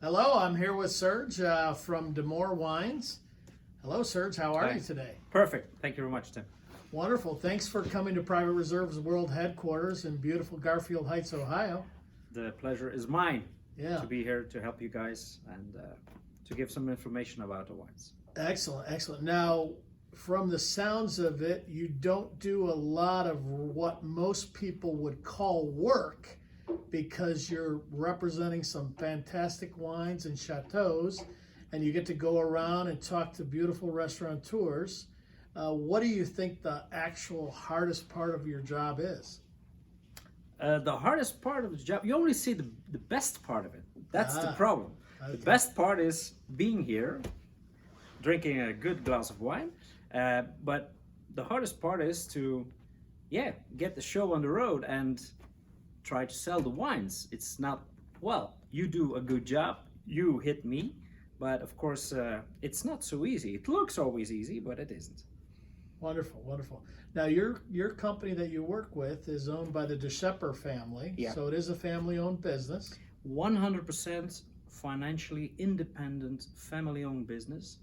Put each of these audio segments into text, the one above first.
Hello, I'm here with Serge from DeMour Wines. Hello, Serge. How are Hi. you today? Perfect. Thank you very much, Tim. Wonderful. Thanks for coming to Private Reserve's World Headquarters in beautiful Garfield Heights, Ohio. The pleasure is mine Yeah. to be here to help you guys and to give some information about the wines. Excellent, excellent. Now, from the sounds of it, you don't do a lot of what most people would call work because you're representing some fantastic wines and chateaus, and you get to go around and talk to beautiful restaurateurs. What do you think the actual hardest part of your job is? The hardest part of the job, you only see the best part of it. That's the problem. Okay. The best part is being here, drinking a good glass of wine. But the hardest part is to, get the show on the road and try to sell the wines. It's not, well, you do a good job, you hit me, but of course, it's not so easy. It looks always easy, but it isn't. Wonderful, wonderful. Now, your company that you work with is owned by the DeMour family, Yeah. so it is a family-owned business. 100% financially independent, family-owned business.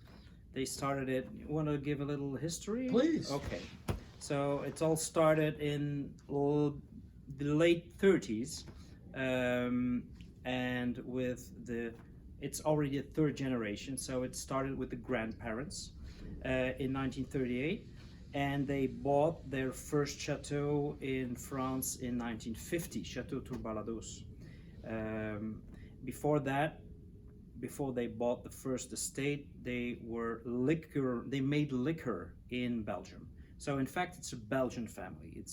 They started it. You want to give a little history? Please. Okay. So it all started in the late 30s, and it's already a third generation. So it started with the grandparents in 1938, and they bought their first chateau in France in 1950, Chateau Tour-Balados. Before that, before they bought the first estate, they made liquor in Belgium. So in fact, it's a Belgian family.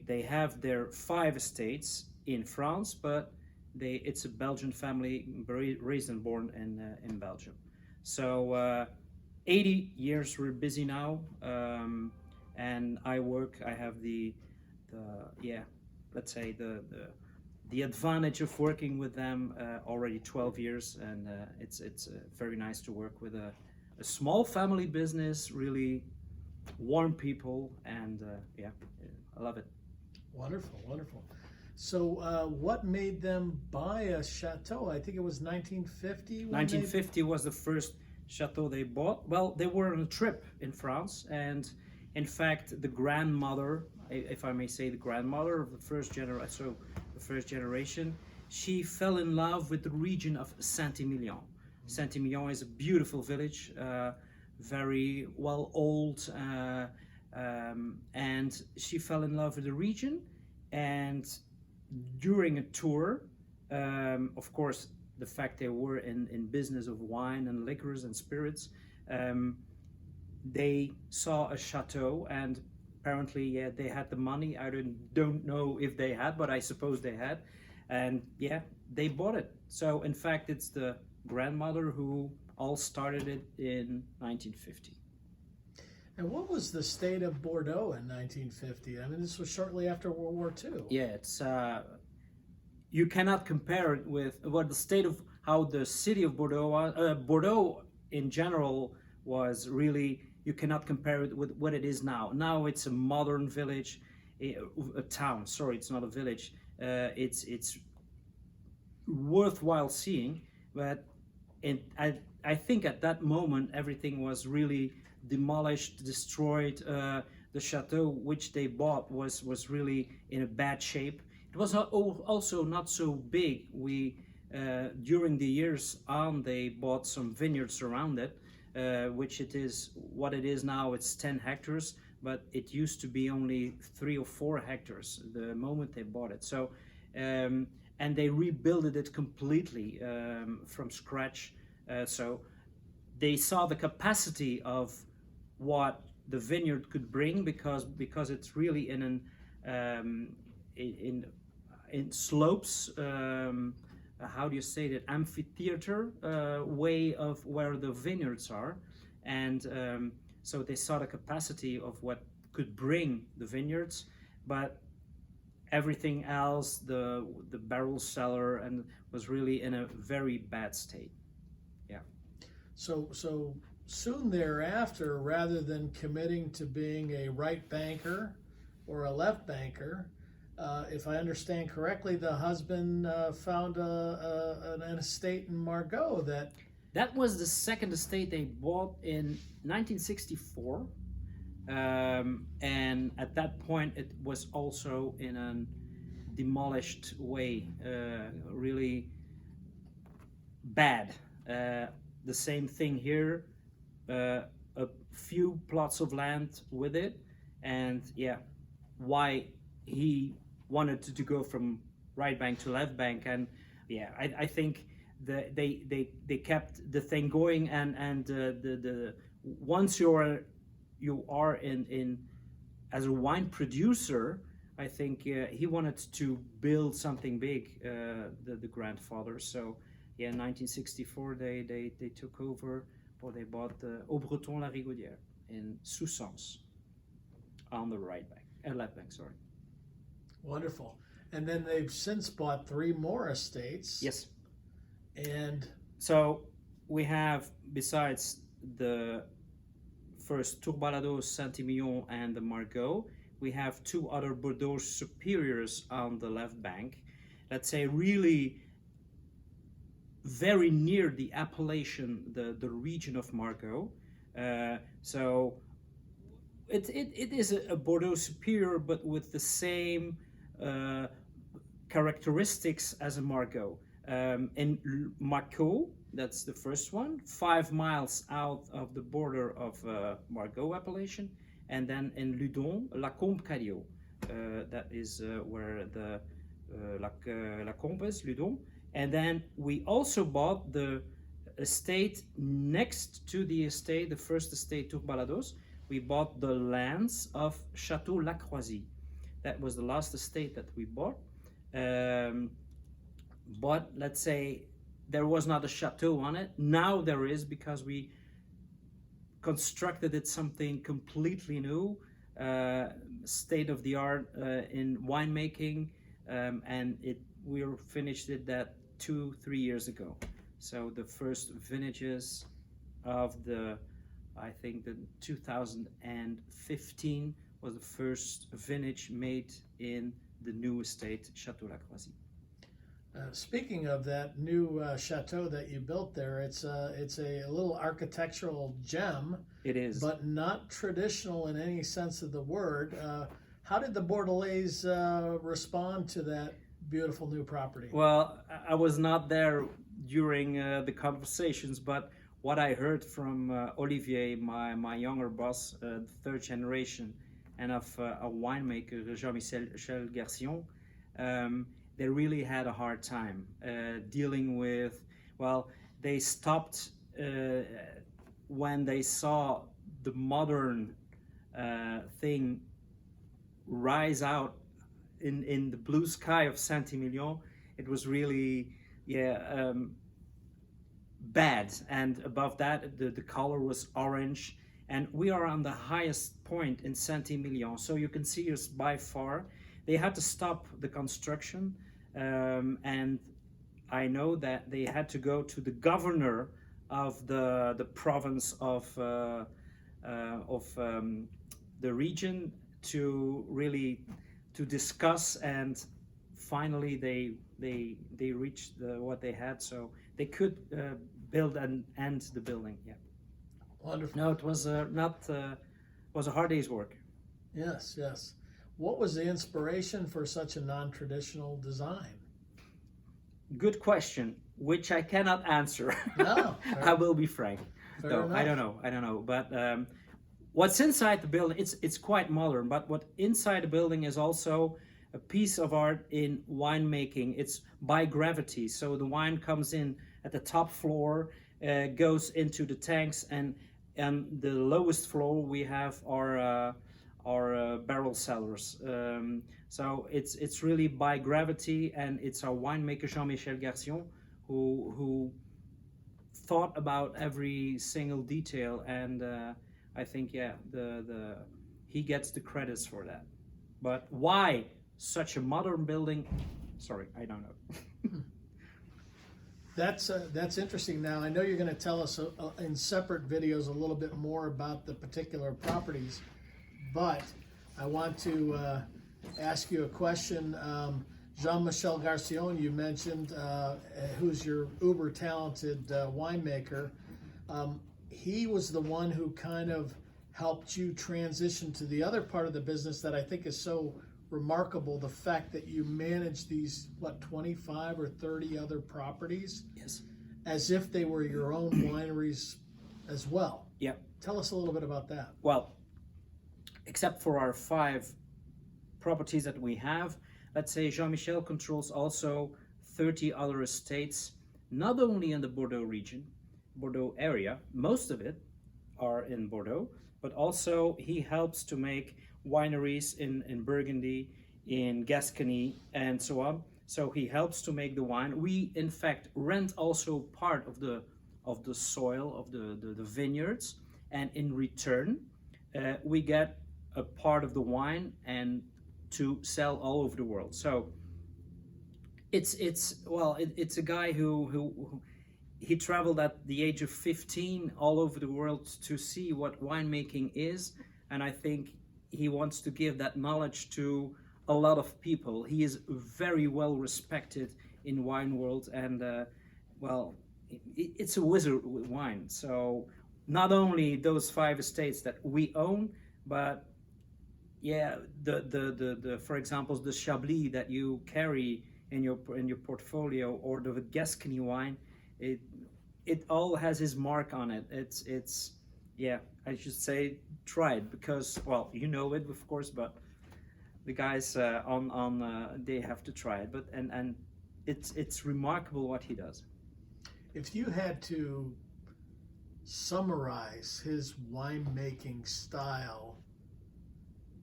They have their 5 estates in France, but it's a Belgian family raised and born in Belgium. So 80 years we're busy now, and I have the advantage of working with them already 12 years, and it's very nice to work with a small family business, really warm people, and I love it. Wonderful, wonderful. So, what made them buy a chateau? I think it was 1950. 1950 was the first chateau they bought. Well, they were on a trip in France, and in fact, the grandmother, if I may say, the grandmother of the first generation, she fell in love with the region of Saint-Emilion. Saint-Emilion is a beautiful village, very well old, and she fell in love with the region. And during a tour, of course, the fact they were in business of wine and liquors and spirits, they saw a chateau, and apparently, they had the money. I don't know if they had, but I suppose they had. And they bought it. So in fact, it's the grandmother who all started it in 1950. And what was the state of Bordeaux in 1950? I mean, this was shortly after World War II. Yeah, it's you cannot compare it with how the city of Bordeaux was. Bordeaux in general was really, you cannot compare it with what it is now. Now it's a modern village, a town. Sorry, it's not a village. It's worthwhile seeing, but I think at that moment everything was really demolished, destroyed. The chateau which they bought was really in a bad shape. It was also not so big. During the years on, they bought some vineyards around it, which what it is now. It's 10 hectares, but it used to be only 3 or 4 hectares the moment they bought it. So, and they rebuilt it completely from scratch. So they saw the capacity of what the vineyard could bring, because it's really in slopes. How do you say that? Amphitheater way of where the vineyards are, and so they saw the capacity of what could bring the vineyards, but everything else, the barrel cellar, and was really in a very bad state. Yeah. So soon thereafter, rather than committing to being a right banker or a left banker, if I understand correctly, the husband found an estate in Margaux that. That was the second estate they bought in 1964. And at that point, it was also in a demolished way, really bad. The same thing here, a few plots of land with it, and yeah, why he wanted to go from right bank to left bank, and yeah, I think they kept the thing going, and the once you are in as a wine producer, I think he wanted to build something big, the grandfather. So yeah, in 1964 they took over, or they bought Au Breton La Rigaudière in Soussain's on the left bank, sorry. Wonderful. And then they've since bought 3 more estates. Yes. And so we have, besides the first Tour-Balados, Saint-Emilion, and the Margaux, we have 2 other Bordeaux superiors on the left bank. Let's say really very near the appellation, the region of Margaux. So it is a Bordeaux superior, but with the same characteristics as a Margaux. In Margaux, that's the first one, 5 miles out of the border of Margaux appellation, and then in Ludon, La Combe-Cadio, that is where the La Combe is, Ludon. And then we also bought the estate next to the estate, the first estate, Tour-Balados. We bought the lands of Chateau La Croisille. That was the last estate that we bought. But let's say there was not a chateau on it. Now there is, because we constructed it something completely new, state of the art in winemaking, and we finished it that 2-3 years ago. So the first vintages of I think the 2015 was the first vintage made in the new estate, Chateau La Croisille. Speaking of that new chateau that you built there, it's a little architectural gem. It is, but not traditional in any sense of the word. How did the Bordelais respond to that beautiful new property? Well, I was not there during the conversations, but what I heard from Olivier, my younger boss, the 3rd generation, and of a winemaker, Jean-Michel Garcion, they really had a hard time dealing with, well, they stopped when they saw the modern thing rise out in the blue sky of Saint-Emilion. It was really, bad. And above that, the color was orange. And we are on the highest point in Saint-Emilion, so you can see us by far. They had to stop the construction, and I know that they had to go to the governor of the province of the region to discuss, and finally they reached what they had, so they could build and end the building. Yeah. Wonderful. No, it was was a hard day's work. Yes, yes. What was the inspiration for such a non-traditional design? Good question, which I cannot answer. No, I will be frank. Fair enough. I don't know. But what's inside the building, it's quite modern, but what inside the building is also a piece of art in winemaking. It's by gravity, so the wine comes in at the top floor, goes into the tanks, and the lowest floor we have our barrel cellars. So it's really by gravity, and it's our winemaker Jean-Michel Garcion who thought about every single detail, and I think he gets the credits for that. But why such a modern building? Sorry, I don't know. That's interesting. Now, I know you're going to tell us in separate videos a little bit more about the particular properties, but I want to ask you a question. Jean-Michel Garcion, you mentioned, who's your uber talented winemaker. He was the one who kind of helped you transition to the other part of the business that I think is so remarkable, the fact that you manage these, 25 or 30 other properties? Yes. As if they were your own wineries as well. Yeah. Tell us a little bit about that. Well, except for our 5 properties that we have, let's say Jean-Michel controls also 30 other estates, not only in the Bordeaux region, Bordeaux area, most of it are in Bordeaux, but also he helps to make wineries in Burgundy, in Gascony, and so on. So he helps to make the wine. We, in fact, rent also part of the soil of the vineyards, and in return, we get a part of the wine and to sell all over the world. So it's a guy who he traveled at the age of 15 all over the world to see what winemaking is, and I think he wants to give that knowledge to a lot of people. He is very well respected in wine world, and it's a wizard with wine. So not only those 5 estates that we own, but yeah, the for example, the Chablis that you carry in your portfolio, or the Gascony wine, it all has his mark on it. It's yeah, I should say try it, because, well, you know it of course, but the guys they have to try it. But and it's remarkable what he does. If you had to summarize his winemaking style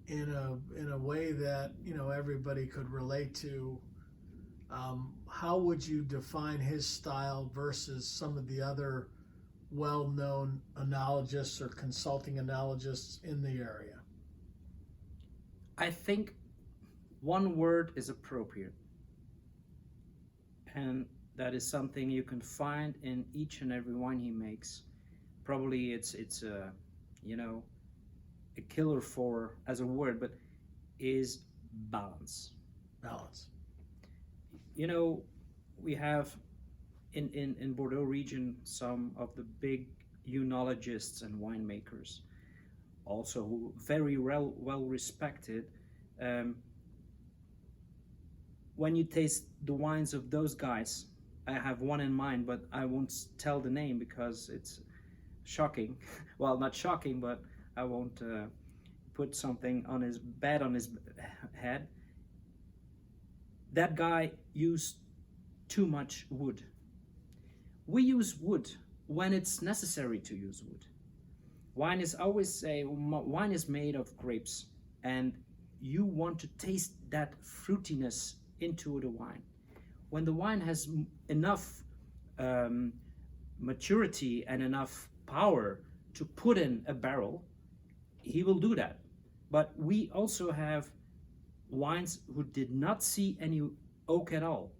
in a way that everybody could relate to, how would you define his style versus some of the other well-known enologists or consulting enologists in the area? I think one word is appropriate, and that is something you can find in each and every wine he makes. Probably it's a a killer for as a word, but is balance. Balance. We have in Bordeaux region some of the big enologists and winemakers, also who very well respected. When you taste the wines of those guys, I have one in mind, but I won't tell the name because it's shocking. Well, not shocking, but I won't put something on his head. That guy used too much wood. We use wood when it's necessary to use wood. Wine is made of grapes, and you want to taste that fruitiness into the wine. When the wine has enough maturity and enough power to put in a barrel, he will do that. But we also have wines who did not see any oak at all.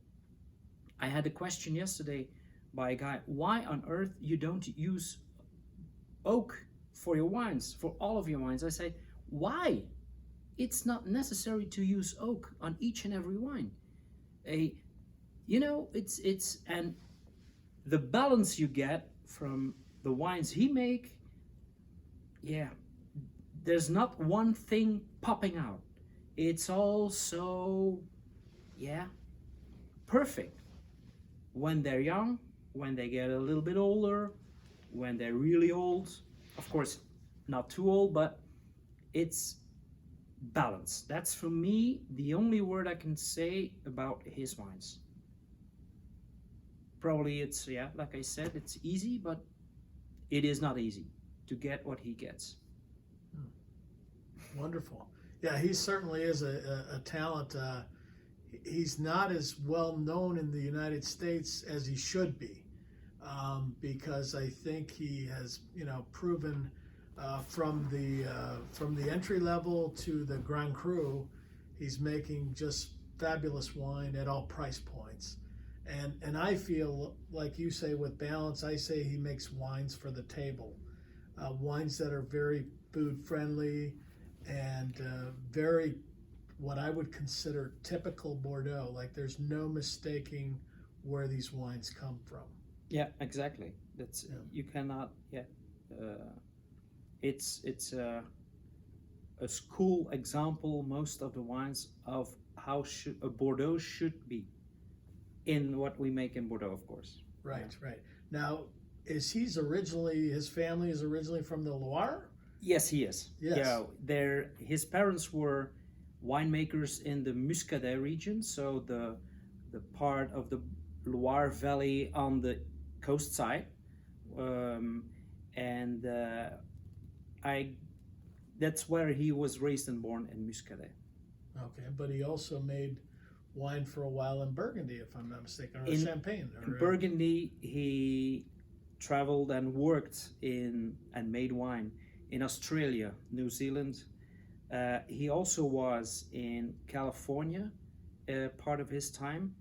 I had a question yesterday by a guy, why on earth you don't use oak for your wines, for all of your wines? I say, why? It's not necessary to use oak on each and every wine. It's and the balance you get from the wines he make, yeah, there's not one thing popping out. It's all so, yeah, perfect. When they're young, when they get a little bit older, when they're really old, of course, not too old, but it's balance. That's for me the only word I can say about his wines. Probably it's, yeah, like I said, it's easy, but it is not easy to get what he gets. Wonderful. Yeah, he certainly is a talent. He's not as well known in the United States as he should be, because I think he has, proven from the entry level to the Grand Cru, he's making just fabulous wine at all price points. And I feel like you say with balance, I say he makes wines for the table, wines that are very food friendly and very what I would consider typical Bordeaux. Like there's no mistaking where these wines come from. Yeah, exactly. That's you cannot. Yeah, it's a school example. Most of the wines of how a Bordeaux should be in what we make in Bordeaux, of course. Right, right. Now, his family is originally from the Loire? Yes, he is. Yes. Yeah, his parents were winemakers in the Muscadet region, so the part of the Loire Valley on the coast side, and that's where he was raised and born, in Muscadet. Okay, but he also made wine for a while in Burgundy, if I'm not mistaken, or Champagne. In Burgundy, he traveled and worked and made wine in Australia, New Zealand. He also was in California part of his time.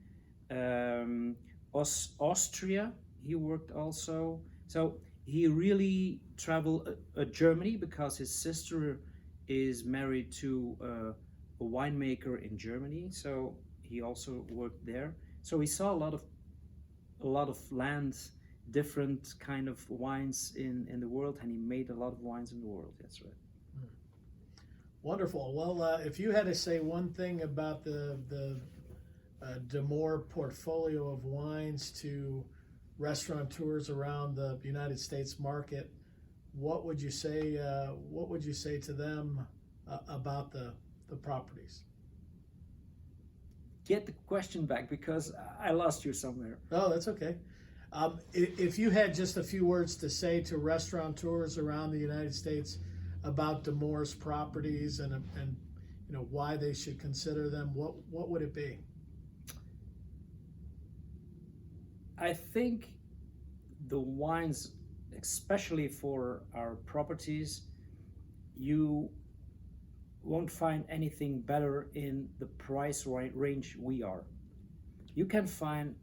Austria, he worked also. So he really traveled Germany because his sister is married to a winemaker in Germany. So he also worked there. So he saw a lot of land, different kind of wines in the world, and he made a lot of wines in the world. That's right. Wonderful. Well, if you had to say one thing about the DeMour portfolio of wines to restaurateurs around the United States market, what would you say? What would you say to them about the properties? Get the question back, because I lost you somewhere. Oh, that's okay. If you had just a few words to say to restaurateurs around the United States about DeMour's properties and why they should consider them, what would it be? I think the wines, especially for our properties, you won't find anything better in the price range we are. You can find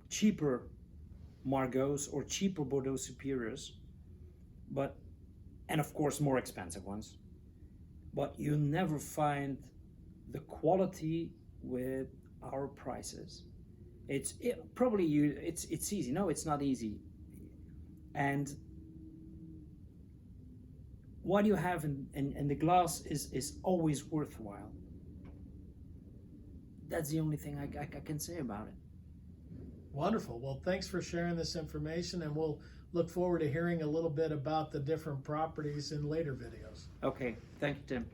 cheaper Margots or cheaper Bordeaux Superiors, and of course more expensive ones, but you never find the quality with our prices. It's easy. No, it's not easy. And what you have in the glass is always worthwhile. That's the only thing I can say about it. Wonderful. Well, thanks for sharing this information, and we'll look forward to hearing a little bit about the different properties in later videos. Okay, thank you, Tim.